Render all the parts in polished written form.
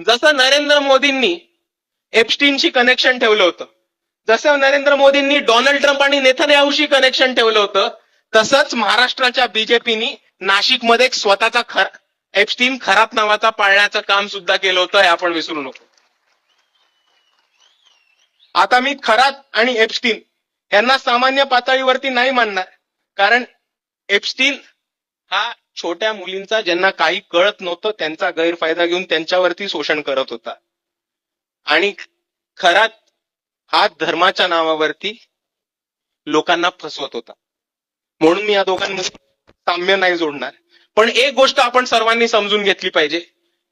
जसं नरेंद्र मोदींनी एप्स्टीनशी कनेक्शन ठेवलं होतं, जसं नरेंद्र मोदींनी डोनाल्ड ट्रम्प आणि नेथन्याहूशी कनेक्शन ठेवलं होतं, तसंच महाराष्ट्राच्या बीजेपीनी नाशिकमध्ये एक स्वतःचा एप्स्टीन खरात नावाचा पाळण्याचं काम सुद्धा केलं होतं, हे आपण विसरू नको. आता मी खरात आणि एप्स्टीन यांना सामान्य पातळीवरती नाही मानणार, कारण एप्स्टीन हा छोट्या मुलींचा, ज्यांना काही कळत नव्हतं, त्यांचा गैरफायदा घेऊन त्यांच्यावरती शोषण करत होता. आणि खरात हा धर्माच्या नावावरती लोकांना फसवत होता. म्हणून मी या दोघांमध्ये साम्य नाही जोडणार. पण एक गोष्ट आपण सर्वांनी समजून घेतली पाहिजे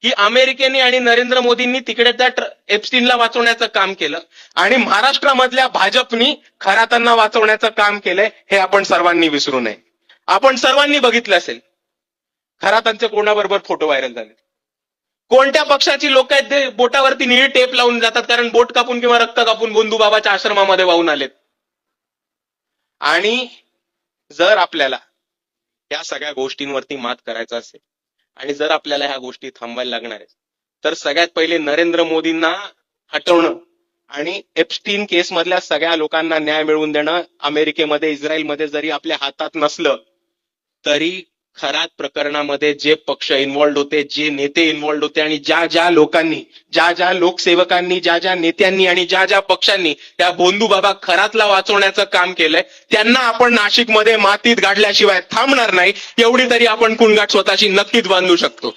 की अमेरिकेने आणि नरेंद्र मोदींनी तिकडे त्या एप्स्टीनला वाचवण्याचं काम केलं आणि महाराष्ट्रामधल्या भाजपनी खरातांना वाचवण्याचं काम केलंय, हे आपण सर्वांनी विसरू नये. आपण सर्वांनी बघितलं असेल खरातांचे कोणाबरोबर फोटो व्हायरल झाले. कोणत्या पक्षाची लोक आहेत ते बोटावरती निळी टेप लावून जातात, कारण बोट कापून किंवा रक्त कापून बंधूबाबाच्या आश्रमामध्ये वाहून आलेत. आणि जर आपल्याला या सगळ्या गोष्टींवरती मात करायचं असेल आणि जर आपल्याला ह्या गोष्टी थांबवायला लागणार आहेत, तर सगळ्यात पहिले नरेंद्र मोदींना हटवणं आणि एप्स्टीन केस मधल्या सगळ्या लोकांना न्याय मिळवून देणं इस्रायलमध्ये जरी आपल्या हातात नसलं तरी खरात प्रकरणामध्ये जे पक्ष इन्व्हॉल्ड होते, जे नेते इन्व्हॉल्ड होते आणि ज्या लोकांनी, ज्या लोकसेवकांनी, ज्या नेत्यांनी आणि ज्या पक्षांनी त्या भोंदूबाबा खरातला वाचवण्याचं काम केलंय, त्यांना आपण नाशिकमध्ये मातीत गाडल्याशिवाय थांबणार नाही, एवढी तरी आपण कुणगाठ स्वतःची नक्कीच बांधू शकतो.